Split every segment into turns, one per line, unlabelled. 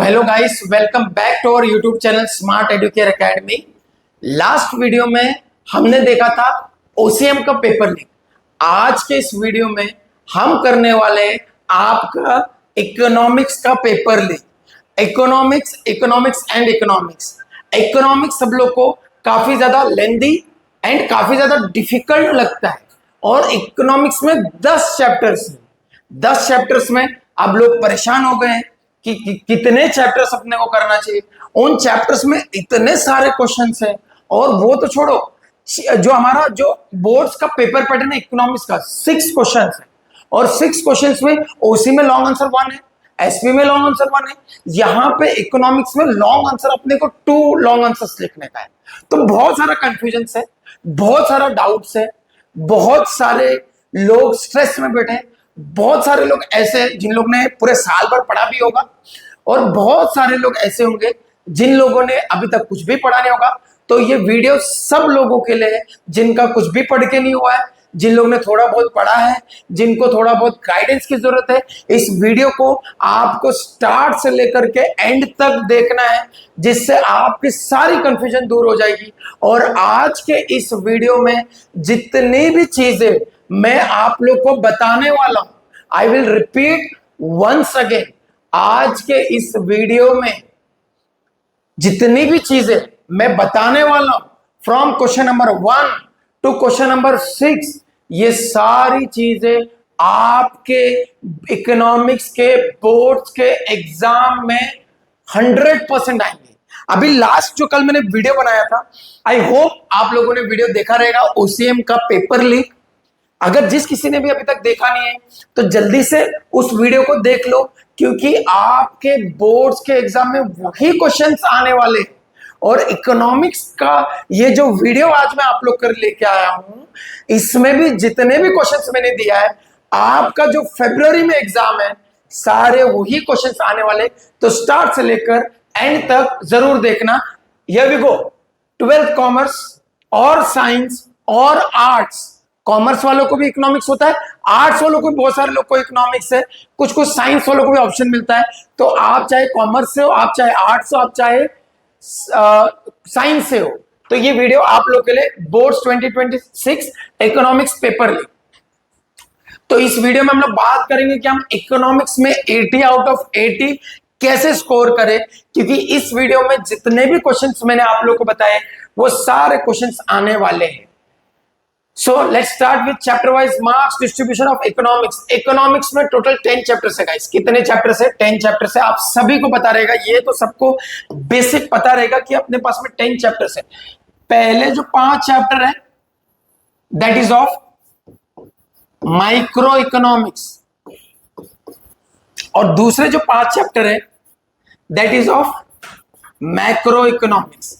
Hello guys, welcome back to our YouTube channel smart educare academy. Last video में हमने देखा था OCM का पेपर लीक। आज के इस वीडियो में हम करने वाले आपका इकोनॉमिक्स का paper leak. Economics and economics सब लोग को काफी ज्यादा लेंदी एंड काफी ज्यादा डिफिकल्ट लगता है और इकोनॉमिक्स में 10 चैप्टर्स हैं। 10 चैप्टर्स में अब लोग परेशान हो गए हैं कि कितने चैप्टर्स अपने को करना चाहिए। उन चैप्टर्स में इतने सारे क्वेश्चंस हैं और वो तो छोड़ो, जो हमारा जो बोर्ड्स का पेपर पैटर्न है इकोनॉमिक्स का 6 क्वेश्चंस है और 6 क्वेश्चंस में ओसी में लॉन्ग आंसर 1 है, एसपी में लॉन्ग आंसर 1 है। यहाँ पे इकोनॉमिक्स में लॉन्ग आंसर अपने को 2 लॉन्ग आंसर्स लिखने का है। तो बहुत सारा कंफ्यूजन है, बहुत सारा डाउट्स है, बहुत सारे लोग स्ट्रेस में बैठे हैं, बहुत सारे लोग ऐसे जिन लोगों ने पूरे साल भर पढ़ा भी होगा और बहुत सारे लोग ऐसे होंगे जिन लोगों ने अभी तक कुछ भी पढ़ा नहीं होगा। तो ये वीडियो सब लोगों के लिए है जिनका कुछ भी पढ़ के नहीं हुआ है, जिन लोगों ने थोड़ा बहुत पढ़ा है, जिनको थोड़ा बहुत गाइडेंस की जरूरत है। इस वीडियो को आपको स्टार्ट से लेकर के एंड तक देखना है, जिससे आपकी सारी कंफ्यूजन दूर हो जाएगी। और आज के इस वीडियो में जितनी भी चीजें मैं आप लोग को बताने वाला हूं, I will repeat once again, आज के इस वीडियो में जितनी भी चीजें मैं बताने वाला हूं from question number 1 to question number 6, ये सारी चीजें आपके इकोनॉमिक्स के बोर्ड्स के एग्जाम में 100% आएंगे। अभी लास्ट जो कल मैंने वीडियो बनाया था, आई होप आप लोगों ने वीडियो देखा रहेगा, ओसीएम का पेपर लीक। अगर जिस किसी ने भी अभी तक देखा नहीं है तो जल्दी से उस वीडियो को देख लो, क्योंकि आपके बोर्ड्स के एग्जाम में वही क्वेश्चंस आने वाले हैं। और इकोनॉमिक्स का ये जो वीडियो आज मैं आप लोग कर लेके आया हूं, इसमें भी जितने भी क्वेश्चंस मैंने दिया है, आपका जो फरवरी में एग्जाम है सारे वही क्वेश्चंस आने वाले। तो स्टार्ट से लेकर एंड तक जरूर देखना। Here we go. 12th commerce और साइंस और आर्ट्स, कॉमर्स वालों को भी इकोनॉमिक्स होता है, आर्ट्स वालों को भी बहुत सारे लोग को इकोनॉमिक्स है, कुछ कुछ साइंस वालों को भी ऑप्शन मिलता है। तो आप चाहे कॉमर्स से हो, आप चाहे आर्ट्स हो, आप चाहे साइंस से हो, तो ये वीडियो आप लोग के लिए बोर्ड्स 2026 इकोनॉमिक्स पेपर लीक। तो इस वीडियो में हम लोग बात करेंगे कि हम इकोनॉमिक्स में 80 आउट ऑफ 80 कैसे स्कोर करें, क्योंकि इस वीडियो में जितने भी क्वेश्चंस मैंने आप लोग को बताए वो सारे क्वेश्चंस आने वाले हैं। So let's start with chapter wise marks distribution of economics. Economics में टोटल 10 चैप्टर्स है गाइस। कितने चैप्टर्स है? 10 चैप्टर्स है। आप सभी को पता रहेगा, ये तो सबको बेसिक पता रहेगा कि अपने पास में 10 चैप्टर्स है। पहले जो 5 चैप्टर है that is of micro economics और दूसरे जो 5 चैप्टर है that is of macro economics.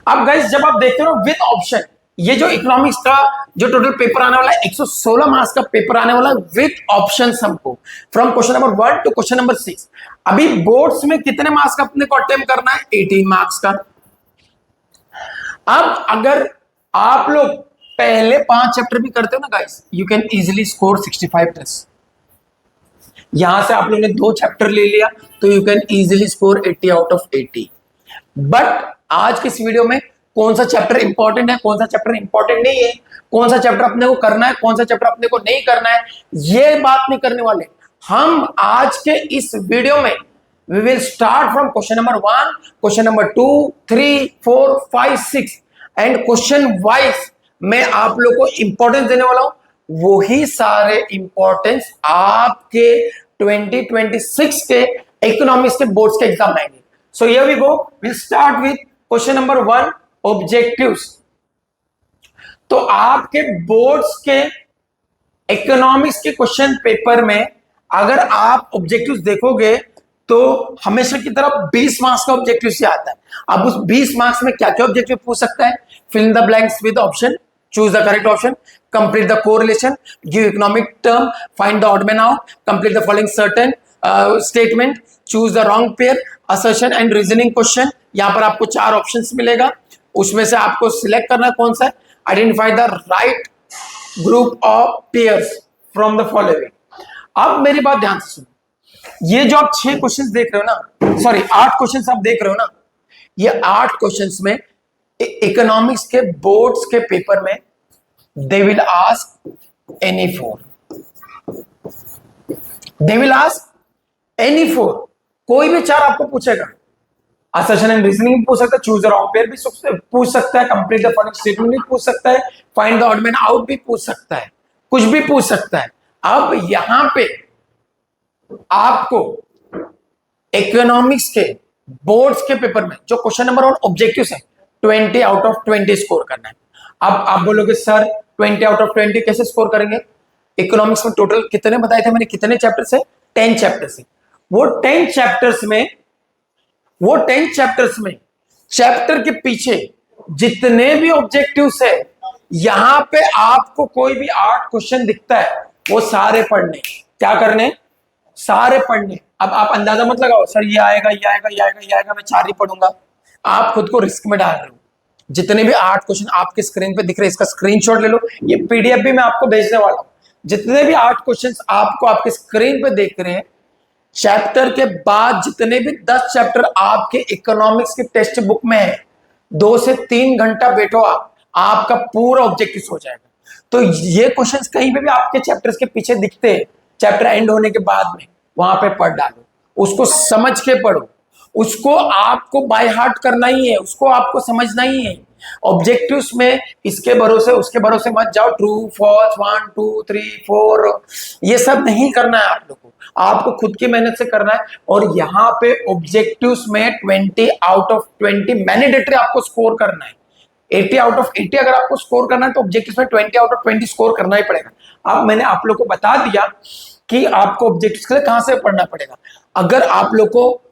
अब गाइस जब आप देखते हो विद ऑप्शन, ये जो इकोनॉमिक्स का जो टोटल पेपर आने वाला है 116 मार्क्स का पेपर आने वाला है विद ऑप्शंस हमको from question number 1 to question number 6। अभी बोर्ड्स में कितने मार्क्स का अपने को अटेम्प्ट करना है? 18 मार्क्स का। अब अगर आप लोग पहले 5 चैप्टर भी करते हो ना guys, you can easily score 65 plus. यहां से आप लोगों ने 2 चैप्टर ले लिया तो you can easily score 80 out of 80। But आज के इस वीडियो में कौन सा चैप्टर इंपॉर्टेंट है, कौन सा चैप्टर इंपॉर्टेंट नहीं है, कौन सा चैप्टर अपने को करना है, कौन सा चैप्टर अपने को नहीं करना है, ये बात नहीं करने वाले हम आज के इस वीडियो में। We will start from question number 1, question number 2, 3, 4, 5, 6 and question wise मैं आप लोग को इंपॉर्टेंस देने वाला हूं। वही सारे इंपॉर्टेंस आपके 2026 के इकोनॉमिक्स के बोर्ड्स के एग्जाम आएंगे। So here we go, will start with question number 1, objectives. तो आपके बोर्ड्स के इकोनॉमिक्स के क्वेश्चन पेपर में अगर आप ऑब्जेक्टिव्स देखोगे तो हमेशा की तरफ 20 मार्क्स का ऑब्जेक्टिव से आता है। अब उस 20 मार्क्स में क्या क्या ऑब्जेक्टिव पूछ सकता है? Fill in the blanks with option, choose the correct option, complete the correlation, give economic term, find the odd man out, complete the following certain statement, choose the wrong pair, assertion and reasoning question. यहां पर आपको 4 options मिलेगा, उसमें से आपको select करना है कौन सा है। Identify the right group of pairs from the following. अब मेरी बात ध्यान से सुनो, ये जो आप 6 क्वेश्चंस देख रहे हो ना, सॉरी 8 क्वेश्चंस आप देख रहे हो ना, ये 8 क्वेश्चंस में इकोनॉमिक्स के बोर्ड्स के पेपर में they will ask any four, they will ask any four, कोई भी 4 आपको पूछेगा। असर्शन एंड रीजनिंग भी पूछ सकता है, चूज द रॉन्ग पेयर भी पूछ सकता है, कंप्लीट द फॉलोइंग स्टेटमेंट भी पूछ सकता है, find the odd man out भी पूछ सकता है, कुछ भी पूछ सकता है। अब यहां पे आपको इकोनॉमिक्स के बोर्ड्स के पेपर में जो क्वेश्चन नंबर 1 ऑब्जेक्टिव्स है 20 आउट ऑफ 20 स्कोर करना है। अब आप बोलोगे सर 20 आउट ऑफ 20 कैसे स्कोर करेंगे? इकोनॉमिक्स में टोटल कितने बताए थे मैंने, कितने चैप्टर्स है? 10 चैप्टर्स है। वो 10 चैप्टर्स में चैप्टर के पीछे जितने भी ऑब्जेक्टिव्स है, यहां पे आपको कोई भी 8 क्वेश्चन दिखता है वो सारे पढ़ने। क्या करने? सारे पढ़ने। अब आप अंदाजा मत लगाओ सर ये आएगा ये आएगा ये आएगा ये आएगा, मैं 4 ही पढ़ूंगा। आप खुद को रिस्क में डाल रहे हो। जितने भी 8 क्वेश्चन आपके स्क्रीन पे दिख रहे हैं, इसका स्क्रीनशॉट ले लो, ये पीडीएफ भी मैं आपको भेजने वाला हूं। जितने भी 8 क्वेश्चन आपको आपके स्क्रीन पे देख रहे हैं, चैप्टर के बाद जितने भी 10 चैप्टर आपके इकोनॉमिक्स की टेक्स्ट बुक में है, 2 से 3 घंटा बैठो आप, आपका पूरा ऑब्जेक्टिव हो जाएगा। तो ये क्वेश्चंस कहीं पे भी आपके चैप्टर्स के पीछे दिखते हैं, चैप्टर एंड होने के बाद में वहां पे पढ़ डालो, उसको समझ के पढ़ो, उसको आपको बाय हार्ट करना ही है, उसको आपको समझना ही है। ऑब्जेक्टिव्स में इसके भरोसे उसके भरोसे मत जाओ, ट्रू फॉल्स 1 2 3 4 ये सब नहीं करना है आप लोगों को, आपको खुद की मेहनत से करना है। और यहाँ पे ऑब्जेक्टिव्स में 20 आउट ऑफ 20 मैंडेटरी आपको स्कोर करना है। 80 आउट ऑफ 80 अगर आपको स्कोर करना है तो ऑब्जेक्टिव्स में 20 आउट ऑफ 20 स्कोर करना ही पड़ेगा। अब मैंने आप लोग को बता दिया कि आपको ऑब्जेक्टिव्स के लिए कहां से पढ़ना पड़ेगा। अगर आप लोग को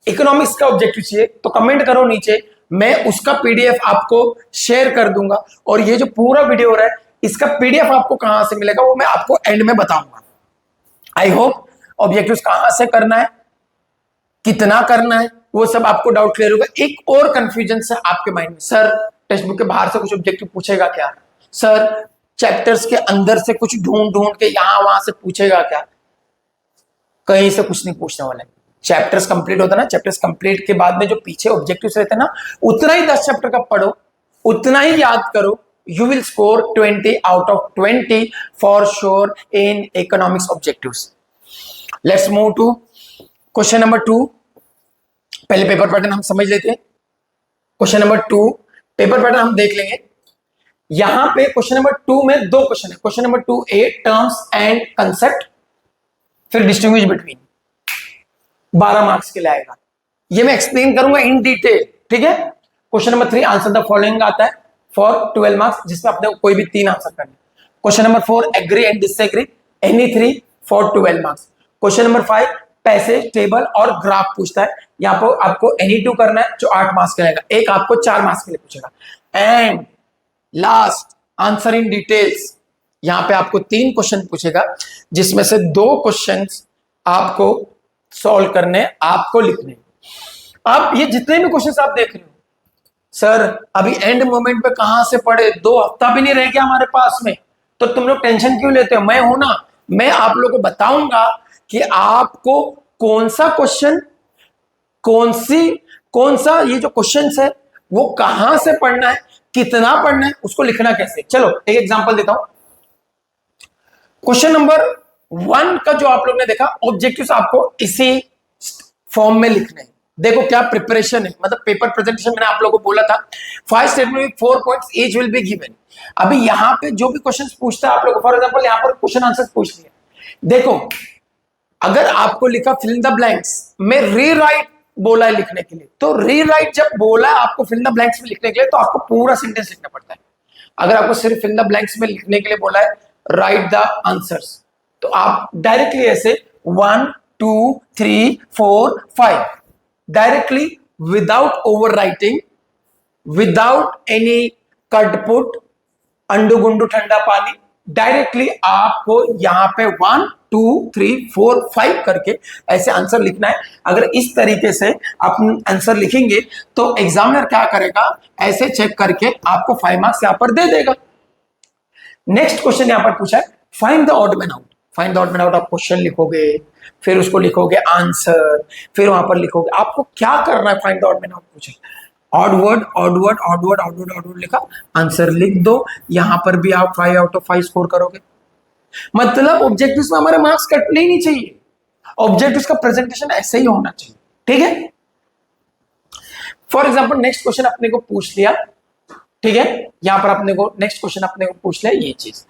इकोनॉमिक्स का ऑब्जेक्टिव चाहिए तो कमेंट करो नीचे, मैं उसका पीडीएफ आपको शेयर कर दूंगा। और ये जो पूरा वीडियो हो रहा है इसका पीडीएफ आपको कहां से मिलेगा वो मैं आपको एंड में बताऊंगा। आई होप ऑब्जेक्टिव्स कहां से करना है, कितना करना है, वो सब आपको डाउट क्लियर होगा। एक और कंफ्यूजन से आपके माइंड में, सर टेक्स्ट बुक के बाहर से कुछ ऑब्जेक्टिव पूछेगा क्या? सर चैप्टर्स के अंदर से कुछ ढूंढ ढूंढ के यहां वहां से पूछेगा क्या? कहीं से कुछ नहीं पूछने वाला है। चैप्टर्स कंप्लीट होता है ना, चैप्टर्स कंप्लीट के बाद में जो पीछे ऑब्जेक्टिव्स रहते हैं ना, उतना ही 10 चैप्टर का पढ़ो, उतना ही याद करो, you will score 20 out of 20 for sure in economics objectives. Let's move to question number 2। पहले पेपर पैटर्न हम समझ लेते हैं। क्वेश्चन नंबर 2 पेपर पैटर्न हम देख लेंगे। यहां पे क्वेश्चन नंबर 2 में 2 क्वेश्चन है। Question number 2A terms and concept, फिर डिस्टिंग्विश बिटवीन, 12 मार्क्स के लिए आएगा। ये मैं एक्सप्लेन करूंगा इन डिटेल, ठीक है। Question number 3 answer the following आता है फॉर 12 मार्क्स, जिसमें आपने कोई भी 3 आंसर करने। Question number 4 agree and disagree, any 3 for 12 marks. Question number 5 passage table और ग्राफ पूछता है, यहाँ पर आपको एनी 2 करना है जो 8 मार्क्स का आएगा, एक आपको 4 मार्क्स के लिए पूछेगा। And last answer in details, यहां पे आपको 3 क्वेश्चन पूछेगा, जिसमें से 2 क्वेश्चंस आपको सॉल्व करने, आपको लिखने। अब ये जितने भी क्वेश्चंस आप देख रहे हो, सर अभी एंड मोमेंट पे कहां से पढ़े, 2 हफ्ता भी नहीं रह गया हमारे पास में, तो तुम लोग टेंशन क्यों लेते हो? मैं हूं ना, मैं आप लोगों को बताऊंगा कि आपको कौन सा क्वेश्चन, कौन सा ये जो क्वेश्चंस है वो कहां से पढ़ना है, कितना पढ़ना है, उसको लिखना कैसे। चलो एक एग्जांपल देता हूं। क्वेश्चन नंबर 1 का जो आप लोग ने देखा, ऑब्जेक्टिव्स आपको इसी फॉर्म में लिखने हैं। देखो क्या प्रिपरेशन है, मतलब पेपर प्रेजेंटेशन मैंने आप लोगों को बोला था 5 स्टेटमेंट में 4 points each will be given. अभी यहां पे जो भी क्वेश्चंस पूछता है आप लोगों को, फॉर एग्जांपल यहां पर क्वेश्चन आंसर पूछ लिया, देखो अगर आपको लिखा फिल इन द ब्लैंक्स में रीराइट बोला है लिखने के लिए, तो रीराइट जब बोला है आपको फिल इन द ब्लैंक्स में लिखने के लिए, तो आपको पूरा सेंटेंस लिखना पड़ता है। अगर आपको सिर्फ फिल इन द ब्लैंक्स में लिखने के लिए बोला है राइट द आंसर्स, तो आप डायरेक्टली ऐसे 1 2 3 4 5 directly without overwriting, without any cut put, अंडू गुंडू ठंडा पानी, डायरेक्टली आपको यहां पे 1 2 3 4 5 करके ऐसे आंसर लिखना है। अगर इस तरीके से आप आंसर लिखेंगे तो एग्जामिनर क्या करेगा, ऐसे चेक करके आपको 5 मार्क्स यहां पर दे देगा। नेक्स्ट क्वेश्चन यहां पर पूछा है find the odd man out. Find the odd man out of question लिखोगे, फिर उसको लिखोगे आंसर, फिर वहां पर लिखोगे। आपको क्या करना है, find the odd man out question, odd word odd word odd word odd word odd word लिखा, आंसर लिख दो। यहां पर भी आप 5 आउट ऑफ 5 स्कोर करोगे। मतलब ऑब्जेक्टिव्स में हमारे मार्क्स कटने ही नहीं चाहिए, ऑब्जेक्टिव्स का प्रेजेंटेशन ऐसे ही होना चाहिए, ठीक है। फॉर एग्जाम्पल नेक्स्ट क्वेश्चन अपने को पूछ लिया, ठीक है, यहां पर अपने को नेक्स्ट क्वेश्चन अपने को पूछ लिया ये चीज।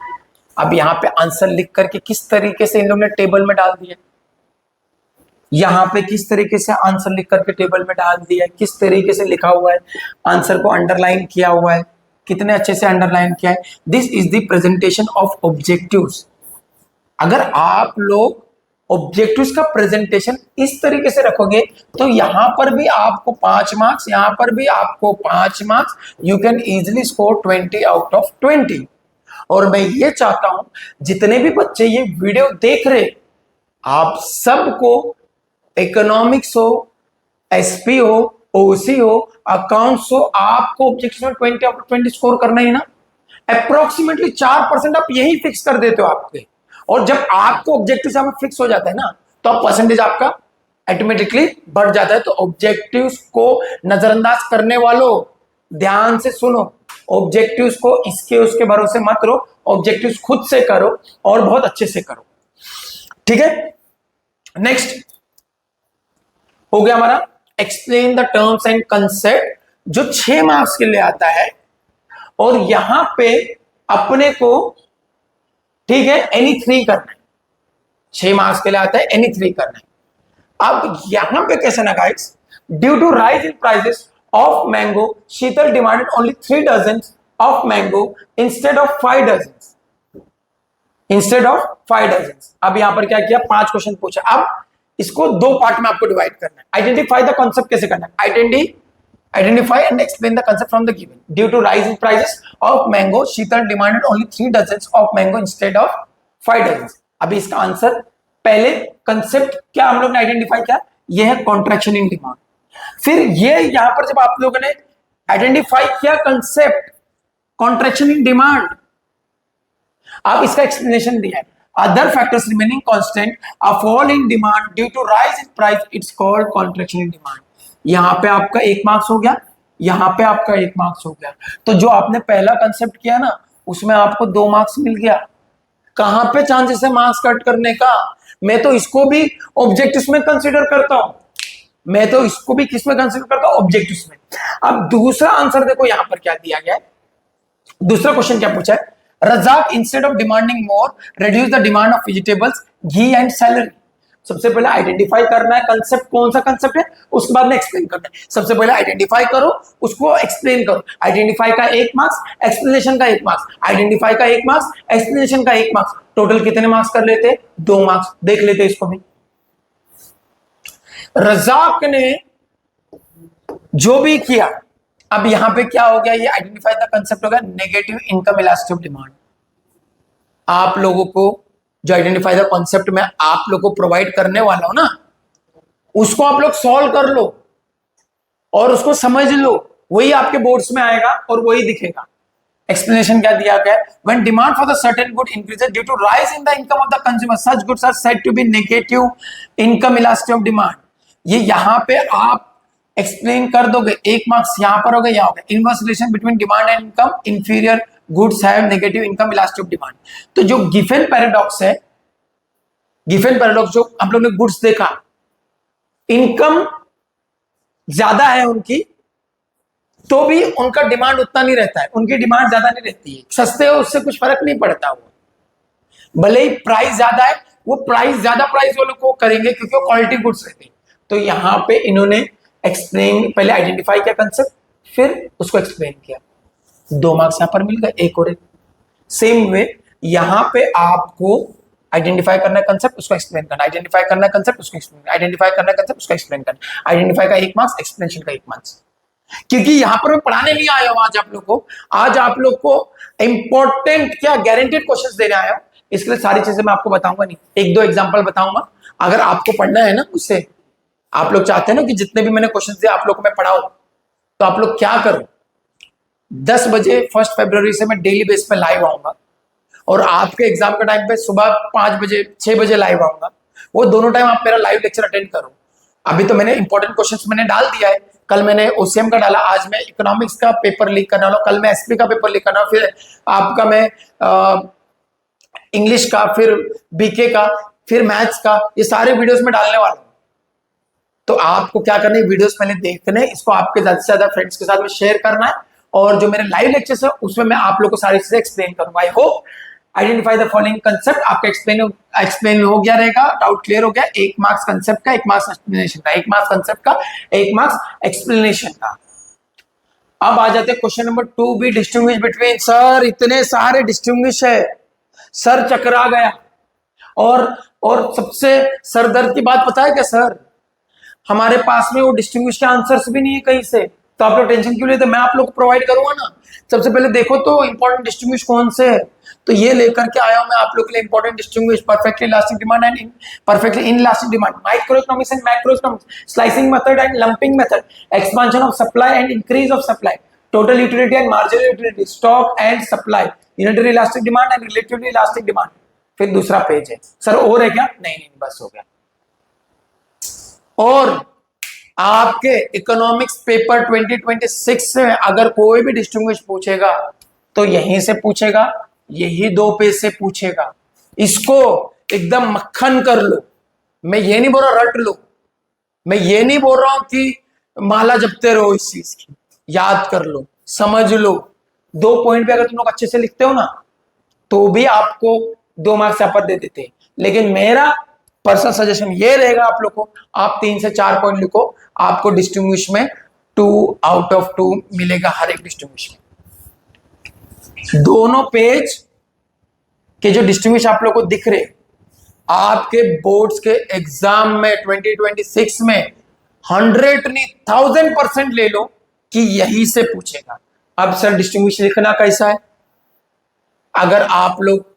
अब यहां पे आंसर लिख करके किस तरीके से इन लोगों ने टेबल में डाल दिया, यहां पे किस तरीके से आंसर लिख करके टेबल में डाल दिया, किस तरीके से लिखा हुआ है, आंसर को अंडरलाइन किया हुआ है, कितने अच्छे से अंडरलाइन किया है। This is the presentation of objectives. अगर आप लोग ऑब्जेक्टिव्स का प्रेजेंटेशन इस तरीके से रखोगे तो यहां पर भी आपको 5 मार्क्स, यहां पर भी आपको 5 marks, you can easily score 20 out of 20। और मैं ये चाहता हूं जितने भी बच्चे ये वीडियो देख रहे, आप सबको इकोनॉमिक्स हो, एसपी हो, ओसी हो, अकाउंट्स हो, आपको ऑब्जेक्टिव में 20 आउट ऑफ 20 स्कोर करना है ना। अप्रोक्सीमेटली 4% आप यही फिक्स कर देते हो आपके, और जब आपको ऑब्जेक्टिव से फिक्स हो जाता है ना तो आप परसेंटेज आपका ऑटोमेटिकली बढ़ जाता है। तो ऑब्जेक्टिव्स को नजरअंदाज करने वालों ध्यान से सुनो, ऑब्जेक्टिव्स को इसके उसके भरोसे मत करो, ऑब्जेक्टिव्स खुद से करो और बहुत अच्छे से करो, ठीक है। नेक्स्ट हो गया हमारा explain the terms and concept, जो 6 मार्क्स के लिए आता है। और यहां पे अपने को, ठीक है, एनी 3 करना है, 6 मार्क्स के लिए आता है, एनी 3 करना है। अब यहां पे कैसे ना guys, due to rise in prices of mango Sheetal demanded only 3 dozens of mango instead of 5 dozens, instead of 5 dozens. अब यहां पर क्या किया, 5 क्वेश्चन पूछा। अब इसको 2 पार्ट में आपको डिवाइड करना है। आइडेंटिफाई द कॉन्सेप्ट कैसे करना है, identify and explain the concept from the given. Due to rise in prices of mango Sheetal demanded only 3 dozens of mango instead of 5 dozens. अभी इसका आंसर, पहले कंसेप्ट क्या हम लोग ने आइडेंटिफाई किया, यह है कॉन्ट्रैक्शन इन डिमांड। फिर ये यहां पर जब आप लोगों ने आइडेंटिफाई किया कंसेप्ट कॉन्ट्रैक्शन इन डिमांड, अब इसका एक्सप्लेनेशन दिया है। Other factors remaining constant, a fall in demand due to rise in price, it's called contraction in demand. यहां पे आपका 1 मार्क्स हो गया, यहां पे आपका 1 मार्क्स हो गया। तो जो आपने पहला कंसेप्ट किया ना उसमें आपको 2 मार्क्स मिल गया। कहां पे चांसेस है मार्क्स कट करने का, मैं तो इसको भी ऑब्जेक्टिव्स में कंसीडर करता हूं, मैं तो इसको भी किस में कंसीडर करता हूं, ऑब्जेक्टिव्स में। अब दूसरा आंसर देखो यहां पर क्या दिया गया है, दूसरा क्वेश्चन क्या पूछा है, Razak instead of demanding more reduce the demand of vegetables ghee and celery. सबसे पहले आइडेंटिफाई करना है कंसेप्ट, कौन सा कंसेप्ट है, उसके बाद में एक्सप्लेन करना है। सबसे पहले आइडेंटिफाई करो, उसको एक्सप्लेन करो। आइडेंटिफाई का 1 मार्क्स, एक्सप्लेनेशन का 1 मार्क्स, आइडेंटिफाई का 1 मार्क्स, एक्सप्लेनेशन का 1 मार्क्स, टोटल कितने मार्क्स कर लेते, 2 मार्क्स। देख लेते इसको भी। रजाक ने जो भी किया, अब यहां पे क्या हो गया, ये आइडेंटिफाई द कंसेप्ट हो गया negative income elasticity of demand. आप लोगों को जो आइडेंटिफाई द कॉन्सेप्ट में आप लोगों को प्रोवाइड करने वाला हो ना, उसको आप लोग सॉल्व कर लो और उसको समझ लो, वही आपके बोर्ड्स में आएगा और वही दिखेगा। एक्सप्लेनेशन क्या दिया गया, when demand for the certain good increases due to rise in the income of the consumer such goods are said to be negative income elasticity of demand. ये यहां पे आप एक्सप्लेन कर दोगे, 1 मार्क्स यहां पर हो गया, यहां हो गया। Inverse relation between demand and income, inferior goods have negative income elasticity of demand. तो जो गिफन पैराडॉक्स है, गिफन पैराडॉक्स जो हम लोग ने गुड्स देखा, इनकम ज्यादा है उनकी तो भी उनका डिमांड उतना नहीं रहता है, उनकी डिमांड ज्यादा नहीं रहती है। सस्ते हो उससे कुछ फर्क नहीं पड़ता, वो भले ही प्राइस ज्यादा है, वो प्राइस ज्यादा प्राइस वालों को करेंगे क्योंकि वो क्वालिटी गुड्स रहते हैं। तो यहां पे इन्होंने एक्सप्लेन, पहले आइडेंटिफाई किया कंसेप्ट, फिर उसको एक्सप्लेन किया। 2 मार्क्स यहां पर मिल गए, 1 और 1। सेम वे यहां पे आपको आइडेंटिफाई करना है कंसेप्ट, उसको एक्सप्लेन करना, आइडेंटिफाई करना है कंसेप्ट, उसको एक्सप्लेन करना, आइडेंटिफाई करना है कंसेप्ट, उसको एक्सप्लेन करना। आइडेंटिफाई का 1 मार्क्स, एक्सप्लेनेशन का 1 मार्क्स। क्योंकि यहां पर मैं पढ़ाने नहीं आया हूं आज आप लोग को, आज आप लोग को इंपॉर्टेंट क्या गारंटेड क्वेश्चंस देने आया हूं। इसके लिए सारी चीजें मैं आपको बताऊंगा नहीं, 1-2 एग्जांपल बताऊंगा। अगर आपको पढ़ना है ना मुझसे, आप लोग चाहते हैं ना कि जितने भी मैंने क्वेश्चंस दिए आप लोग को मैं पढ़ाऊं, तो आप लोग क्या करो, 10 बजे 1 फरवरी से मैं डेली बेस पे लाइव आऊंगा और आपके एग्जाम का टाइम पे सुबह 5 बजे 6 बजे लाइव आऊंगा, वो दोनों टाइम आप मेरा लाइव लेक्चर अटेंड करो। अभी तो मैंने इंपॉर्टेंट क्वेश्चंस मैंने डाल दिया है, कल मैंने ओसीएम का डाला, आज मैं इकोनॉमिक्स का पेपर लीक करने वाला हूं, कल मैं एसपी का पेपर लीक करना, फिर आपका मैं इंग्लिश का, फिर बीके का, फिर मैथ्स का, ये सारे वीडियोस में डालने वाला हूं। तो आपको क्या करना है, वीडियोस पहले देखने, इसको आपके ज्यादा से ज्यादा फ्रेंड्स के साथ में शेयर करना है, और जो मेरे लाइव लेक्चर्स है उसमें मैं आप लोग को सारी चीजें एक्सप्लेन करूंगा। I hope identify the following concept, आपका एक्सप्लेन हो गया रहेगा, डाउट क्लियर हो गया। 1 मार्क्स कंसेप्ट का, 1 मार्क्स एक्सप्लेनेशन का, 1 मार्क्स कंसेप्ट का, 1 मार्क्स एक्सप्लेनेशन का। अब आ जाते हैं question number 2 be distinguish between. Sir इतने सारे डिस्टिंग्विश है, सर चकरा गया। और सबसे सरदर्द की बात पता है क्या सर, हमारे पास में वो डिस्टिंग्विश के आंसर्स भी नहीं है कहीं से, तो आप लोग टेंशन क्यों लेते, मैं आप लोग को प्रोवाइड करूंगा ना। सबसे पहले देखो तो इंपॉर्टेंट डिस्टिंग्विश कौन से है, तो ये लेकर के आया हूं मैं आप लोग के लिए important distinguish, perfectly elastic demand and perfectly inelastic demand, micro economics and macro economics, slicing method and lumping method, expansion of supply and increase of supply, total utility and marginal utility, stock and supply, unitary elastic demand and relatively elastic demand. फिर दूसरा page है sir, और है क्या, नहीं नहीं बस हो गया। और आपके इकोनॉमिक्स पेपर 2026 से अगर कोई भी डिस्टिंग्विश पूछेगा तो यहीं से पूछेगा, यही 2 पेज से पूछेगा। इसको एकदम मक्खन कर लो, मैं ये नहीं बोल रहा रट लो, मैं ये नहीं बोल रहा हूं कि माला जपते रहो, इस चीज की याद कर लो, समझ लो। 2 पॉइंट पे अगर तुम लोग अच्छे से लिखते हो ना तो भी आपको 2 मार्क्स यहाँ पर दे देते हैं, लेकिन मेरा पर्सनल सजेशन ये रहेगा आप लोग को, आप 3 से 4 पॉइंट लिखो, आपको डिस्टिंग्विश में 2 आउट ऑफ 2 मिलेगा हर एक डिस्टिंग्विश में। दोनों पेज के जो डिस्टिंग्विश आप लोग को दिख रहे, आपके बोर्ड्स के एग्जाम में 2026 में 100 नहीं 1000% ले लो कि यही से पूछेगा। अब सर डिस्टिंग्विश लिखना कैसा है, अगर आप लोग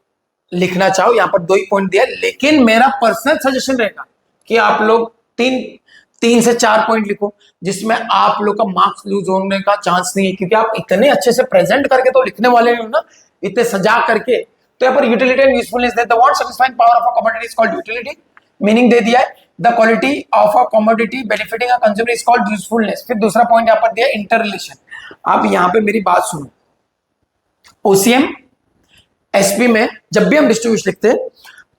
लिखना चाहो, यहां पर 2 ही पॉइंट दिया, लेकिन मेरा पर्सनल सजेशन रहेगा कि आप लोग 3 से 4 पॉइंट लिखो, जिसमें आप लोग का मार्क्स लूज होने का चांस नहीं है, क्योंकि आप इतने अच्छे से प्रेजेंट करके तो लिखने वाले हो ना, इतने सजा करके। तो यहाँ पर utility and usefulness, the what satisfying power of a commodity is called utility, meaning दे दिया है। The quality of a commodity benefiting a consumer is called usefulness. फिर दूसरा पॉइंट यहाँ पर दिया इंटर रिलेशन। आप यहाँ पे मेरी बात सुनो, ओसीएम एसपी में जब भी हम डिस्ट्रीब्यूशन लिखते हैं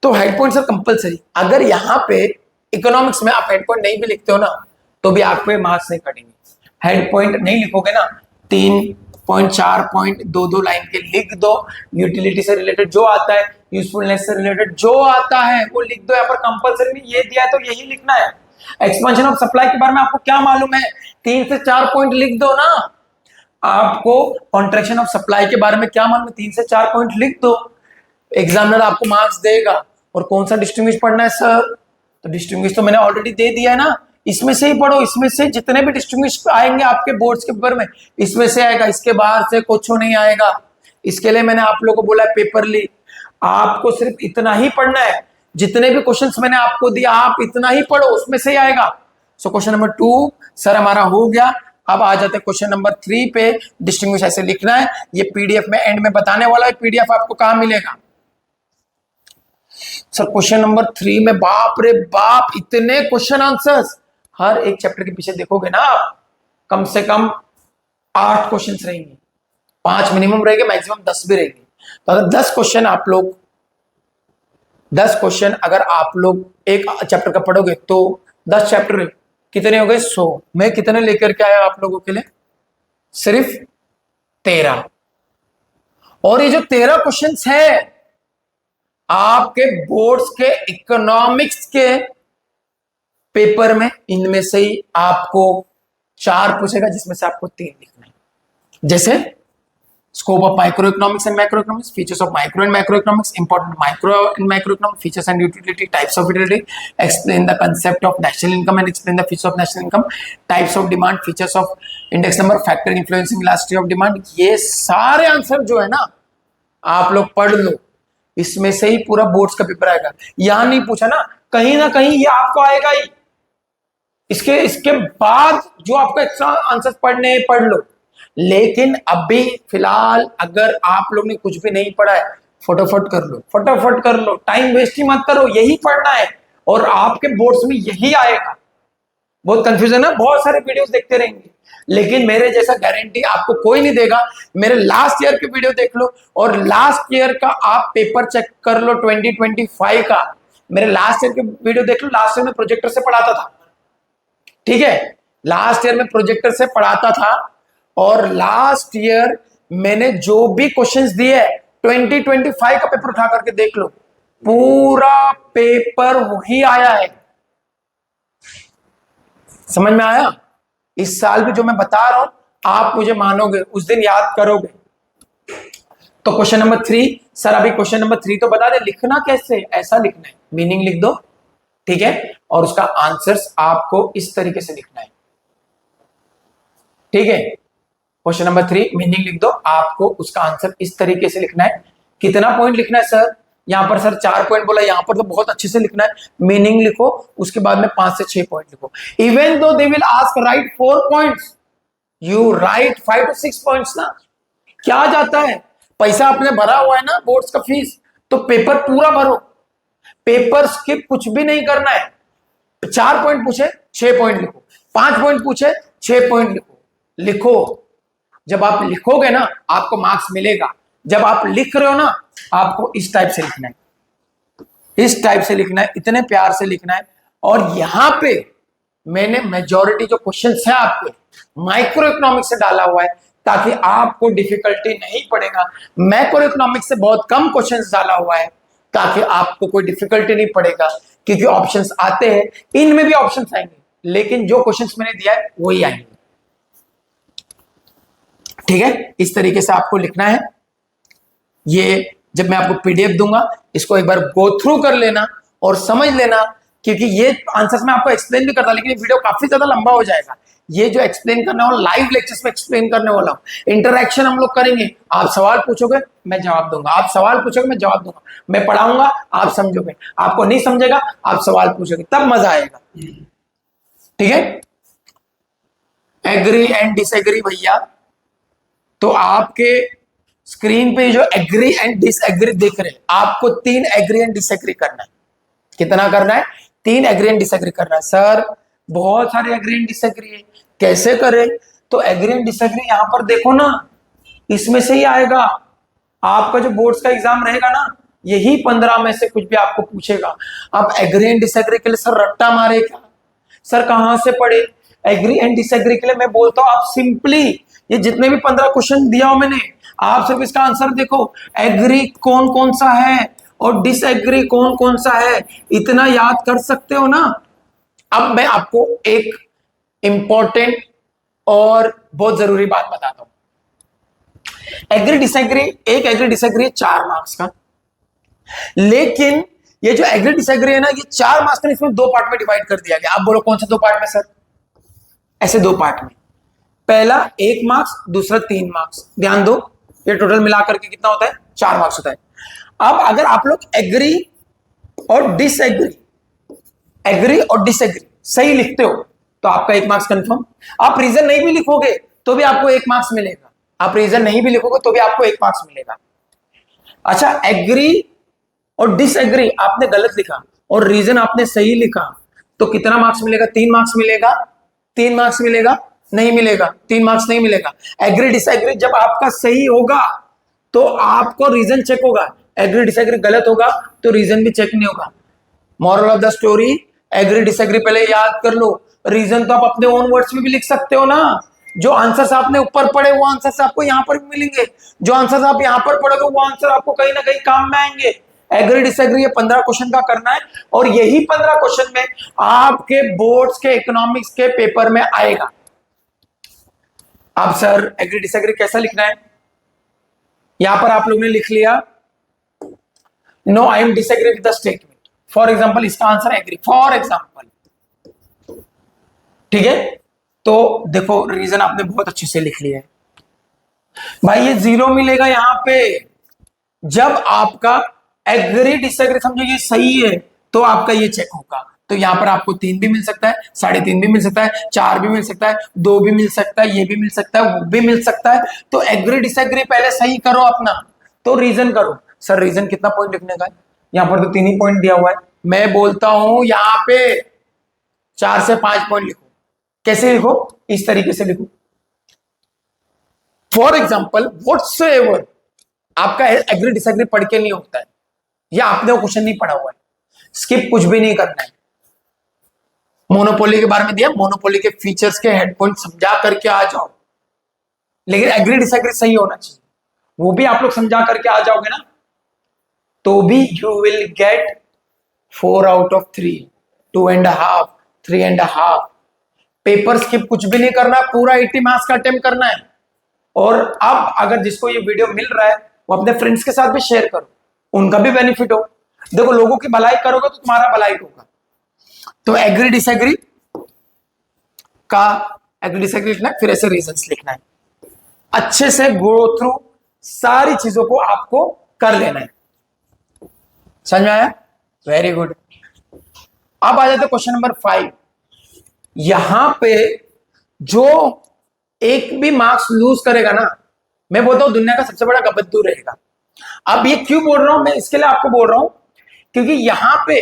तो हेड पॉइंट्स आर कंपलसरी। अगर यहाँ पे इकोनॉमिक्स में आप हेड पॉइंट नहीं भी लिखते हो ना तो भी आप पे मार्क्स नहीं कटेंगे। हेड पॉइंट नहीं लिखोगे ना, 3 पॉइंट 4 पॉइंट 2-2 लाइन के लिख दो, यूटिलिटी से रिलेटेड जो आता है, यूजफुलनेस से रिलेटेड जो आता है वो लिख दो। यहाँ पर कंपलसरी नहीं, ये दिया है तो यही लिखना है। एक्सपेंशन ऑफ सप्लाई के बारे में आपको क्या मालूम है, 3 से 4 पॉइंट लिख दो ना। आपको कॉन्ट्रैक्शन ऑफ सप्लाई के बारे में क्या मालूम है, 3 से 4 पॉइंट लिख दो, एग्जामिनर आपको मार्क्स देगा। और कौन सा डिस्टिंग्विश पढ़ना है सर, तो डिस्टिंग्विश तो मैंने ऑलरेडी दे दिया है ना, इसमें से ही पढ़ो। इसमें से जितने भी डिस्टिंग्विश आएंगे आपके बोर्ड्स के पेपर में, इसमें से आएगा, इसके बाहर से कुछ नहीं आएगा। इसके लिए मैंने आप लोगों को बोला है पेपर लीक, आपको सिर्फ इतना ही पढ़ना है, जितने भी क्वेश्चंस मैंने आपको दिया आप इतना ही पढ़ो, उसमें से ही आएगा। सो क्वेश्चन नंबर 2 सर हमारा हो गया। अब आ जाते हैं क्वेश्चन नंबर 3 पे, डिस्टिंग्विश ऐसे लिखना है। ये पीडीएफ में एंड में बताने वाला है, पीडीएफ आपको कहां मिलेगा सर। क्वेश्चन नंबर 3 में बाप रे बाप इतने क्वेश्चन आंसर्स, हर एक चैप्टर के पीछे देखोगे ना आप कम से कम 8 क्वेश्चन रहेंगे, 5 मिनिमम रहेंगे, मैक्सिमम 10 भी रहेंगे। तो अगर 10 क्वेश्चन अगर आप लोग एक चैप्टर का पढ़ोगे तो 10 चैप्टर कितने हो गए, 100। मैं कितने लेकर के आया आप लोगों के लिए, सिर्फ 13। और ये जो 13 क्वेश्चंस है आपके बोर्ड्स के इकोनॉमिक्स के पेपर में, इनमें से ही आपको 4 पूछेगा, जिसमें से आपको 3 लिखना है। जैसे scope of micro economics and macro economics, features of micro and macro economics, important micro and macro economics, features and utility, types of utility, explain the concept of national income and explain the features of national income, types of demand, features of index number, factor influencing elasticity of demand. ये सारे answer जो है ना आप लोग पढ़ लो, इसमें से ही पूरा बोर्ड्स का पेपर आएगा। यहां नहीं पूछा ना कहीं ये आपको आएगा ही। इसके बाद जो आपको एक्स्ट्रा आंसर पढ़ने पढ़ लो, लेकिन अभी फिलहाल अगर आप लोग ने कुछ भी नहीं पढ़ा है फटाफट कर लो, फटाफट कर लो, टाइम वेस्ट ही मत करो, यही पढ़ना है और आपके बोर्ड्स में यही आएगा। बहुत कंफ्यूजन है, बहुत सारे वीडियोस देखते रहेंगे, लेकिन मेरे जैसा गारंटी आपको कोई नहीं देगा। मेरे लास्ट ईयर के वीडियो देख लो और लास्ट ईयर का आप पेपर चेक कर लो 2025 का। मेरे लास्ट ईयर के वीडियो देख लो, लास्ट ईयर में प्रोजेक्टर से पढ़ाता था, ठीक है, लास्ट ईयर में प्रोजेक्टर से पढ़ाता था और लास्ट ईयर मैंने जो भी क्वेश्चंस दिए 2025 का पेपर उठा करके देख लो, पूरा पेपर वही आया है। समझ में आया? इस साल भी जो मैं बता रहा हूं आप मुझे मानोगे, उस दिन याद करोगे। तो क्वेश्चन नंबर 3, सर अभी क्वेश्चन नंबर 3 तो बता दे, लिखना कैसे? ऐसा लिखना है, मीनिंग लिख दो, ठीक है, और उसका आंसर्स आपको इस तरीके से लिखना है, ठीक है। क्वेश्चन नंबर 3 मीनिंग लिख दो, आपको उसका आंसर इस तरीके से लिखना है। कितना पॉइंट लिखना है सर? यहां पर सर 4 पॉइंट बोला, यहां पर तो बहुत अच्छे से लिखना है। मीनिंग लिखो, उसके बाद में 5 से 6 पॉइंट लिखो। Even though they will ask right 4 points, you right 5 to 6 points ना। क्या जाता है, पैसा आपने भरा हुआ है ना बोर्ड्स का फीस, तो पेपर पूरा भरो, पेपर स्किप कुछ भी नहीं करना है। 4 पॉइंट पूछे 6 पॉइंट लिखो, 5 पॉइंट पूछे 6 पॉइंट लिखो। जब आप लिखोगे ना आपको मार्क्स मिलेगा। जब आप लिख रहे हो ना आपको इस टाइप से लिखना है, इस टाइप से लिखना है, इतने प्यार से लिखना है। और यहां पे मैंने मेजॉरिटी जो क्वेश्चंस है आपके माइक्रो इकोनॉमिक्स से डाला हुआ है, ताकि आपको डिफिकल्टी नहीं पड़ेगा। मैक्रो इकोनॉमिक्स से बहुत कम क्वेश्चंस डाला हुआ है, ताकि आपको कोई डिफिकल्टी नहीं पड़ेगा, क्योंकि ऑप्शंस आते हैं, इनमें भी ऑप्शंस आएंगे, लेकिन जो क्वेश्चंस मैंने दिया है वही आएंगे, ठीक है। इस तरीके से आपको लिखना है। ये जब मैं आपको पीडीएफ दूंगा इसको एक बार गो थ्रू कर लेना और समझ लेना, क्योंकि ये आंसर्स मैं आपको एक्सप्लेन भी करता, लेकिन ये वीडियो काफी ज्यादा लंबा हो जाएगा। ये जो एक्सप्लेन करने वाला लाइव लेक्चर्स में एक्सप्लेन करने वाला हूं, इंटरैक्शन हम लोग करेंगे। आप सवाल पूछोगे मैं जवाब दूंगा, आप सवाल पूछोगे मैं जवाब दूंगा, मैं पढ़ाऊंगा आप समझोगे, आपको नहीं समझेगा आप सवाल पूछोगे, तब मजा आएगा, ठीक है। एग्री एंड डिसएग्री भैया, तो आपके स्क्रीन पे जो एग्री एंड डिसएग्री दिख रहे हैं, आपको 3 एग्री एंड डिसएग्री करना है। कितना करना है? 3 एग्री एंड डिसएग्री करना है। सर बहुत सारे एग्री एंड डिसएग्री है, कैसे करें? तो एग्री एंड डिसएग्री यहां पर देखो ना, इसमें से ही आएगा। आपका जो बोर्ड्स का एग्जाम रहेगा ना, यही 15 में से कुछ भी आपको पूछेगा। अब एग्री एंड डिसएग्री के लिए सर रट्टा मारे क्या? सर कहां से पढ़े? एग्री एंड डिसएग्री के लिए मैं बोलता हूं आप सिंपली ये जितने भी 15 क्वेश्चन दिया हो मैंने, आप सिर्फ इसका आंसर देखो, एग्री कौन कौन सा है और डिसएग्री कौन कौन सा है, इतना याद कर सकते हो ना। अब मैं आपको एक इंपॉर्टेंट और बहुत जरूरी बात बताता हूं। एग्री डिसएग्री, एक एग्री डिसएग्री है 4 मार्क्स का, लेकिन ये जो एग्री डिसएग्री है ना, ये 4 मार्क्स का, इसमें 2 पार्ट में डिवाइड कर दिया गया। आप बोलो कौन से 2 पार्ट में सर? ऐसे 2 पार्ट में, पहला 1 मार्क्स, दूसरा 3 मार्क्स। ध्यान दो, ये टोटल मिलाकर के कितना होता है? 4 मार्क्स होता है। अब अगर आप लोग एग्री और डिसएग्री, एग्री और डिसएग्री सही लिखते हो तो आपका 1 मार्क्स कंफर्म। आप रीजन नहीं भी लिखोगे तो भी आपको 1 मार्क्स मिलेगा, आप रीजन नहीं भी लिखोगे तो भी आपको 1 मार्क्स मिलेगा। अच्छा, एग्री और डिसएग्री आपने गलत लिखा और रीजन आपने सही लिखा तो कितना मार्क्स मिलेगा? 3 मार्क्स मिलेगा। 3 मार्क्स मिलेगा? नहीं मिलेगा, 3 मार्क्स नहीं मिलेगा। एग्री डिसएग्री जब आपका सही होगा तो आपको रीजन चेक होगा, एग्री डिसएग्री गलत होगा तो रीजन भी चेक नहीं होगा। Moral of the story, agree disagree पहले याद कर लो, रीजन तो आप अपने ओन वर्ड्स में भी लिख सकते हो ना। जो आंसर्स आपने ऊपर पढ़े वो आंसर्स आपको यहां पर भी मिलेंगे, जो आंसर्स आप यहां पर पढ़ोगे वो आंसर आपको कहीं ना कहीं काम में आएंगे। एग्री डिसएग्री ये 15 क्वेश्चन का करना है और यही 15 क्वेश्चन में आपके बोर्ड्स के इकोनॉमिक्स के पेपर में आएगा। अब सर एग्री डिसएग्री कैसा लिखना है? यहां पर आप लोगों ने लिख लिया no I am disagree with the statement, for example इसका आंसर एग्री, फॉर एग्जांपल, ठीक है। तो देखो रीजन आपने बहुत अच्छे से लिख लिया है भाई। ये 0 मिलेगा यहां पे जब आपका एग्री डिसएग्री समझो ये सही है तो आपका ये चेक होगा। तो यहां पर आपको 3 भी मिल सकता है, 3.5 भी मिल सकता है, 4 भी मिल सकता है, 2 भी मिल सकता है, ये भी मिल सकता है, वो भी मिल सकता है। तो एग्री डिसएग्री पहले सही करो अपना, तो रीजन करो। सर रीजन कितना पॉइंट लिखने का है, यहाँ पर तो 3 ही पॉइंट दिया हुआ है। मैं बोलता हूं यहाँ पे 4 से 5 पॉइंट लिखो। कैसे लिखो? इस तरीके से लिखो। फॉर एग्जाम्पल व्हाट्सोएवर, आपका एग्री डिसएग्री पढ़ के नहीं होता है, या आपने वो क्वेश्चन नहीं पढ़ा हुआ है, स्किप कुछ भी नहीं करना है। मोनोपोली के बारे में दिया, मोनोपोली के फीचर्स के हेड पॉइंट समझा करके आ जाओ, लेकिन एग्री डिसएग्री सही होना चाहिए। वो भी आप लोग समझा करके आ जाओगे ना, तो भी you will get 4 out of 3, 2.5, 3.5। Paper skip कुछ भी नहीं करना, पूरा 80 मार्क्स का अटेम्प्ट करना है। और अब अगर जिसको ये वीडियो मिल रहा है वो अपने फ्रेंड्स के साथ भी शेयर करो, उनका भी बेनिफिट हो। देखो, लोगों की भलाई करोगे तो तुम्हारा भलाई होगा। तो एग्री डिसएग्री का एग्री डिसएग्री लिखना है, फिर ऐसे रीजंस लिखना है। अच्छे से गो थ्रू सारी चीजों को आपको कर लेना है। समझ में आया? Very good. अब आ जाते क्वेश्चन नंबर 5। यहां पे जो एक भी मार्क्स लूज करेगा ना, मैं बोलता हूं दुनिया का सबसे बड़ा गबद्दू रहेगा। अब ये क्यों बोल रहा हूं मैं? इसके लिए आपको बोल रहा हूं क्योंकि यहां पे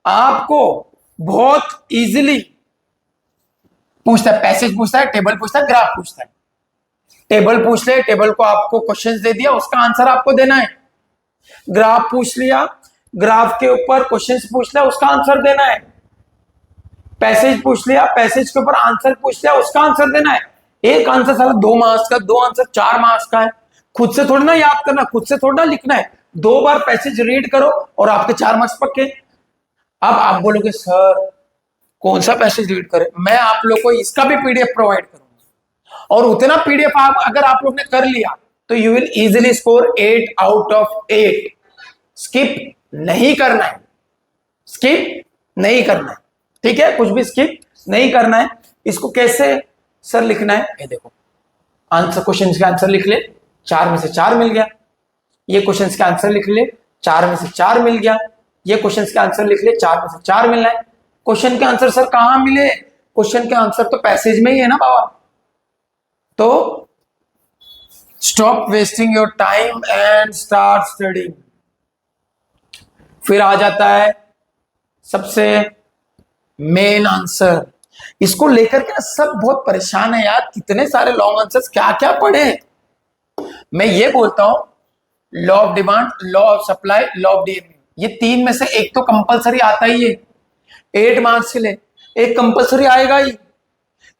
आपको बहुत इजीली पूछता है, पैसेज पूछता है, टेबल पूछता है, ग्राफ पूछता है। टेबल पूछ ले, टेबल को आपको क्वेश्चंस दे दिया, उसका आंसर आपको देना है। ग्राफ पूछ लिया, ग्राफ के ऊपर क्वेश्चंस पूछ लिया, उसका आंसर देना है। पैसेज पूछ लिया, पैसेज के ऊपर आंसर पूछ लिया, उसका आंसर देना है। एक आंसर साला 2 मार्क्स का, 2 आंसर 4 मार्क्स का है। खुद से थोड़ा ना याद करना, खुद से थोड़ा ना लिखना है। 2 बार पैसेज रीड करो और आपके 4 मार्क्स पक्के। अब आप बोलोगे सर कौन सा पैसेज रीड करें? मैं आप लोग को इसका भी पीडीएफ प्रोवाइड करूंगा, और उतना पीडीएफ अगर आप लोग ने कर लिया तो you will easily score 8 out of 8। Skip नहीं करना है, स्किप नहीं करना है, ठीक है? कुछ भी स्किप नहीं करना है। इसको कैसे सर लिखना है? ये देखो, आंसर, क्वेश्चन के आंसर लिख ले, 4 में से 4 मिल गया। ये क्वेश्चन के आंसर लिख ले, 4 में से 4 मिल गया। ये क्वेश्चन के आंसर लिख ले, 4 में से 4 मिलना है। क्वेश्चन के आंसर सर कहां मिले? क्वेश्चन के आंसर तो पैसेज में ही है ना बाबा। तो stop wasting your time and start studying. फिर आ जाता है सबसे मेन आंसर। इसको लेकर के सब बहुत परेशान है यार, कितने सारे लॉन्ग आंसर्स, क्या क्या पढ़े। मैं ये बोलता हूं, law of demand, law of supply, law of DMU, ये 3 में से एक तो कंपलसरी आता ही है। 8 मार्क्स के लिए एक कंपलसरी आएगा ही।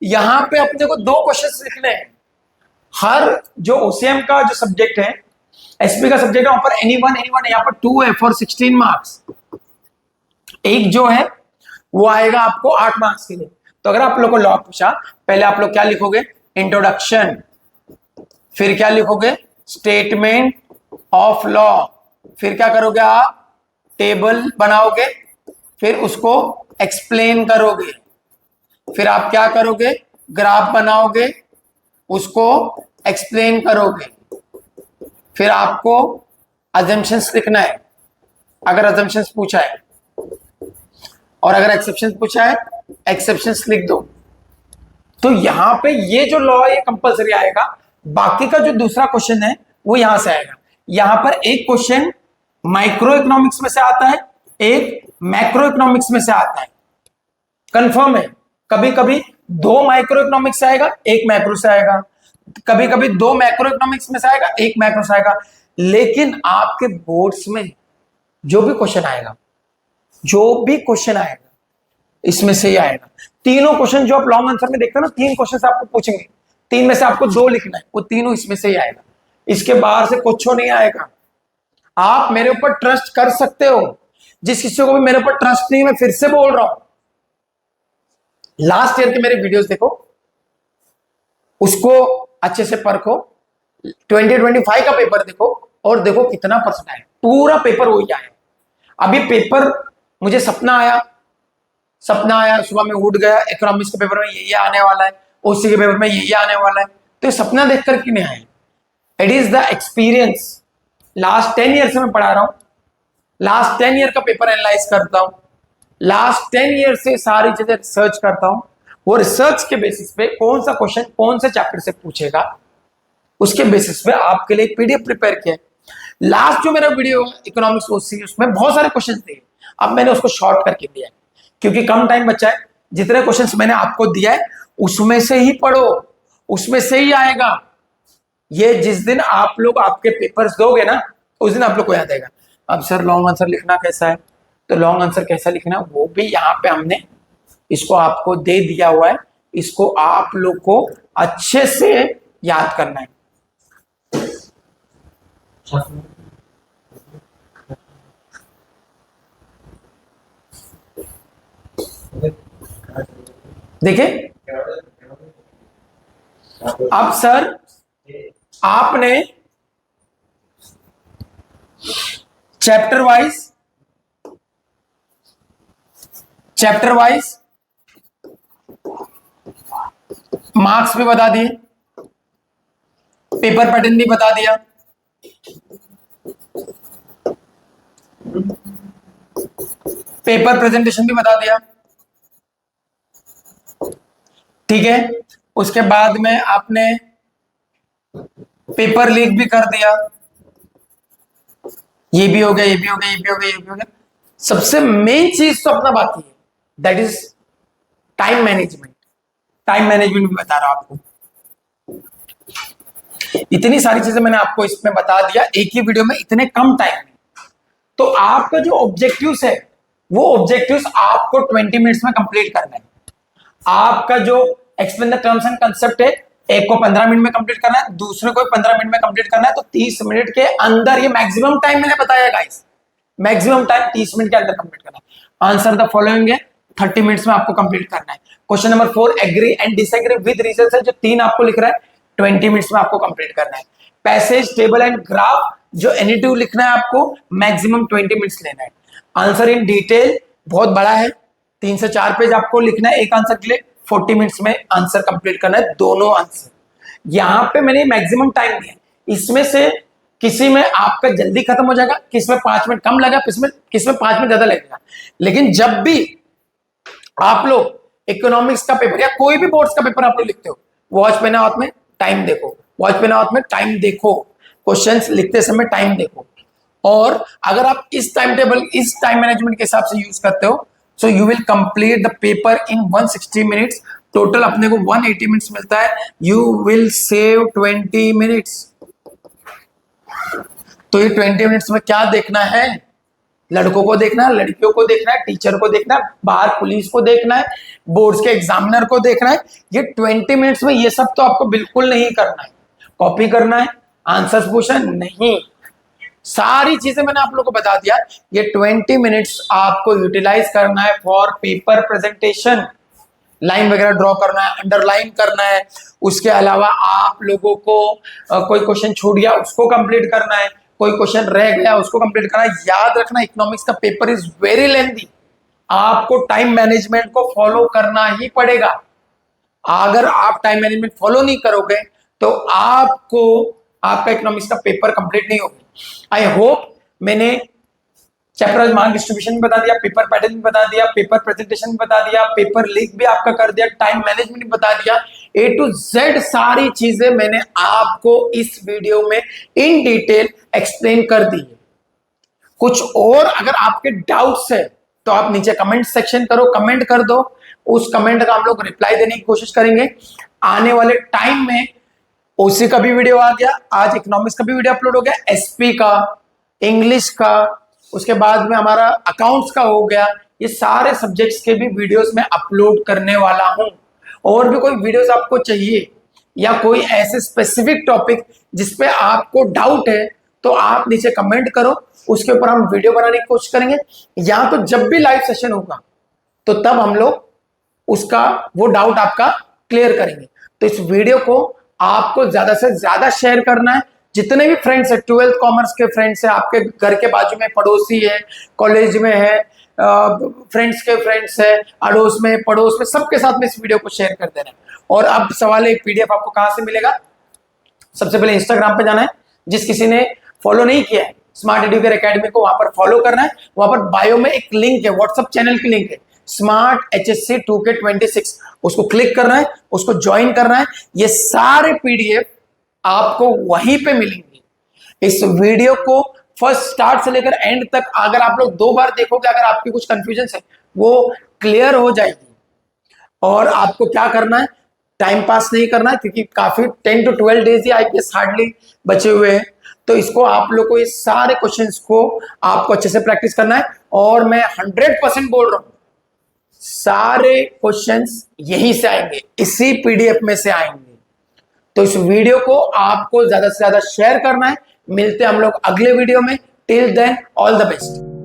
यहां पे अपने को 2 क्वेश्चन लिखने हैं। हर जो ओसीएम का जो सब्जेक्ट है, एसपी का सब्जेक्ट है, वहां पर एनीवन यहाँ पर 2 है फॉर 16 मार्क्स। एक जो है वो आएगा आपको 8 मार्क्स के लिए। तो अगर आप लोग को लॉ पूछा, पहले आप लोग क्या लिखोगे? इंट्रोडक्शन। फिर क्या लिखोगे? Statement of law. फिर क्या करोगे आप? टेबल बनाओगे, फिर उसको एक्सप्लेन करोगे। फिर आप क्या करोगे? ग्राफ बनाओगे, उसको एक्सप्लेन करोगे। फिर आपको अजम्पशंस लिखना है, अगर अजम्पशंस पूछा है, और अगर एक्सेप्शंस पूछा है, एक्सेप्शंस लिख दो। तो यहां पे ये जो लॉ है ये कंपलसरी आएगा। बाकी का जो दूसरा क्वेश्चन है वो यहां से आएगा। यहां पर एक क्वेश्चन माइक्रो इकोनॉमिक्स में से आता है, एक मैक्रो इकोनॉमिक्स में से आता है। कंफर्म है? कभी कभी 2 माइक्रो इकोनॉमिक्स से आएगा, 1 मैक्रो से आएगा। कभी कभी 2 मैक्रो इकोनॉमिक्स में से आएगा, 1 मैक्रो से आएगा। लेकिन आपके बोर्ड्स में जो भी क्वेश्चन आएगा, इसमें से ही आएगा। तीनों क्वेश्चन जो आप लॉन्ग आंसर में देखते हो ना, 3 क्वेश्चन आपको पूछेंगे, 3 में से आपको 2 लिखना है, वो तीनों इसमें से ही आएगा। इसके बाहर से कुछ नहीं आएगा। आप मेरे ऊपर ट्रस्ट कर सकते हो। जिस किसी को भी मेरे ऊपर ट्रस्ट नहीं, मैं फिर से बोल रहा हूं, लास्ट ईयर के मेरे वीडियोस देखो, उसको अच्छे से परखो, 2025 का पेपर देखो, और देखो कितना परसेंट आया। पूरा पेपर वही आया। अभी पेपर मुझे सपना आया, सुबह में उठ गया, इकोनॉमिक्स के पेपर में ये आने वाला है, ओसी के पेपर में ये आने वाला है। तो सपना देख कर क्यों नहीं आए? It is the experience. Last 10 year से मैं पढ़ा रहा हूं, लास्ट 10 ईयर का पेपर एनालाइज करता हूं, लास्ट 10 ईयर से सारी चीजें रिसर्च करता हूं। वो रिसर्च के बेसिस पे कौन सा क्वेश्चन कौन से चैप्टर से पूछेगा, उसके बेसिस पे आपके लिए पीडीएफ प्रिपेयर किया है। लास्ट जो मेरा वीडियो इकोनॉमिक्स ओसी उसमें बहुत सारे क्वेश्चन थे, अब मैंने उसको शॉर्ट करके दिया है क्योंकि कम टाइम बचा है। जितने क्वेश्चंस मैंने आपको दिया है उसमें से ही पढ़ो, उसमें से ही आएगा। ये जिस दिन आप लोग आपके पेपर्स दोगे ना उस दिन आप लोग को याद आएगा। अब सर लॉन्ग आंसर लिखना कैसा है, तो लॉन्ग आंसर कैसा लिखना वो भी यहाँ पे हमने इसको आपको दे दिया हुआ है, इसको आप लोग को अच्छे से याद करना है। देखिए अब सर आपने चैप्टर वाइज मार्क्स भी बता दिए, पेपर पैटर्न भी बता दिया, पेपर प्रेजेंटेशन भी बता दिया, ठीक है। उसके बाद में आपने पेपर लीक भी कर दिया, ये भी हो गया, ये भी हो गया, ये भी हो गया, ये भी हो गया। सबसे मेन चीज तो अपना बाकी है, that is time management. Time management भी बता रहा हूं आपको। इतनी सारी चीजें मैंने आपको इसमें बता दिया एक ही वीडियो में इतने कम टाइम में। तो आपका जो ऑब्जेक्टिव्स है वो ऑब्जेक्टिव्स आपको 20 मिनट्स में कंप्लीट करना है। आपका जो explain the terms and concept है, एक को 15 मिनट में कंप्लीट करना है, दूसरे को 15 मिनट में कंप्लीट करना है। तो 30 मिनट के अंदर, ये मैक्सिमम टाइम मैंने बताया गाइस, मैक्सिमम टाइम 30 मिनट के अंदर कंप्लीट करना है। आंसर द फॉलोइंग है 30 मिनट्स में आपको कंप्लीट करना है। Question number 4 agree and disagree with reasons है, जो 3 आपको लिख रहा है 20 मिनट्स में आपको कंप्लीट करना है। पैसेज टेबल एंड ग्राफ जो एनीटिव लिखना है आपको मैक्सिमम 20 मिनट्स लेना है। आंसर इन डिटेल बहुत बड़ा है, 3 से 4 पेज आपको लिखना है एक आंसर के लिए। 40 मिनट्स में आंसर कंप्लीट करना है, दोनों आंसर। यहां पे मैंने मैक्सिमम टाइम दिया, इसमें से किसी में आपका जल्दी खत्म हो जाएगा, किसी में 5 मिनट कम लगा, किसी में 5 मिनट ज्यादा लगेगा। लेकिन जब भी आप लोग इकोनॉमिक्स का पेपर या कोई भी बोर्ड्स का पेपर आप लोग लिखते हो, वॉच पेन हाथ में टाइम देखो, वॉच पेन हाथ में टाइम देखो, क्वेश्चंस लिखते समय टाइम देखो। और अगर आप इस टाइम टेबल, इस टाइम मैनेजमेंट के हिसाब से यूज करते हो, so you will complete the paper in 160 minutes. Total अपने को 180 मिनट्स मिलता है, यू विल सेव 20 मिनट्स। तो ये 20 मिनट्स में क्या देखना है, लड़कों को देखना है, लड़कियों को देखना है, टीचर को देखना है, बाहर पुलिस को देखना है, बोर्ड्स के एग्जामिनर को देखना है। ये 20 मिनट्स में ये सब तो आपको बिल्कुल नहीं करना है। कॉपी करना है, आंसर्स पूछना नहीं, सारी चीजें मैंने आप लोगों को बता दिया। ये 20 मिनट्स आपको यूटिलाइज करना है फॉर पेपर प्रेजेंटेशन। लाइन वगैरह ड्रॉ करना है, अंडरलाइन करना है। उसके अलावा आप लोगों को कोई क्वेश्चन छूट गया उसको कंप्लीट करना है, कोई क्वेश्चन रह गया उसको कंप्लीट करना है। याद रखना इकोनॉमिक्स का पेपर इज वेरी लेंथी, आपको टाइम मैनेजमेंट को फॉलो करना ही पड़ेगा। अगर आप टाइम मैनेजमेंट फॉलो नहीं करोगे तो आपको आपका इकोनॉमिक्स का पेपर कंप्लीट नहीं होगा। आई होप मैंने चैप्टर मार्क डिस्ट्रीब्यूशन भी बता दिया, पेपर पैटर्न भी बता दिया, पेपर प्रेजेंटेशन भी बता दिया, पेपर लीक भी आपका कर दिया, टाइम मैनेजमेंट भी बता दिया। A to Z सारी चीजें मैंने आपको इस वीडियो में इन डिटेल एक्सप्लेन कर दी है। कुछ और अगर आपके डाउट्स है तो आप नीचे कमेंट सेक्शन करो, कमेंट कर दो, उस कमेंट का हम लोग रिप्लाई देने की कोशिश करेंगे। आने वाले टाइम में ओसी का भी वीडियो आ गया, आज इकोनॉमिक्स का भी वीडियो अपलोड हो गया, एसपी का, इंग्लिश का, उसके बाद में हमारा अकाउंट्स का हो गया। ये सारे सब्जेक्ट्स के भी वीडियोस मैं अपलोड करने वाला हूं। और भी कोई वीडियोस आपको चाहिए या कोई ऐसे स्पेसिफिक टॉपिक जिसपे आपको डाउट है तो आप नीचे कमेंट करो, उसके ऊपर हम वीडियो बनाने की कोशिश करेंगे। या तो जब भी लाइव सेशन होगा तो तब हम लोग उसका वो डाउट आपका क्लियर करेंगे। तो इस वीडियो को आपको ज्यादा से ज्यादा शेयर करना है। जितने भी फ्रेंड्स है, 12th कॉमर्स के फ्रेंड्स है, आपके घर के बाजू में पड़ोसी है, कॉलेज में है, फ्रेंड्स के फ्रेंड्स है, अड़ोस में, पड़ोस में, सबके साथ में इस वीडियो को शेयर कर देना है। और अब सवाल है, एक पीडीएफ आपको कहां से मिलेगा? सबसे पहले इंस्टाग्राम पे जाना है, जिस किसी ने फॉलो नहीं किया है स्मार्ट एडुकेयर एकेडमी को, वहां पर फॉलो करना है। वहां पर बायो में एक लिंक है, व्हाट्सएप चैनल की लिंक है, स्मार्ट HSC 2K26, उसको क्लिक करना है, उसको ज्वाइन करना है। ये सारे पीडीएफ आपको वहीं पे मिलेंगे। इस वीडियो को फर्स्ट स्टार्ट से लेकर एंड तक अगर आप लोग 2 बार देखोगे, अगर आपकी कुछ कंफ्यूजन है वो क्लियर हो जाएगी। और आपको क्या करना है, टाइम पास नहीं करना है, क्योंकि काफी 10 to 12 days he IPS hardly बचे हुए हैं। तो इसको आप लोग को, इस सारे क्वेश्चंस को आपको अच्छे से प्रैक्टिस करना है। और मैं 100% बोल रहा हूं, सारे क्वेश्चंस यहीं से आएंगे, इसी पीडीएफ में से आएंगे। तो इस वीडियो को आपको ज्यादा से ज्यादा शेयर करना है। मिलते हैं हम लोग अगले वीडियो में। Till then all the best.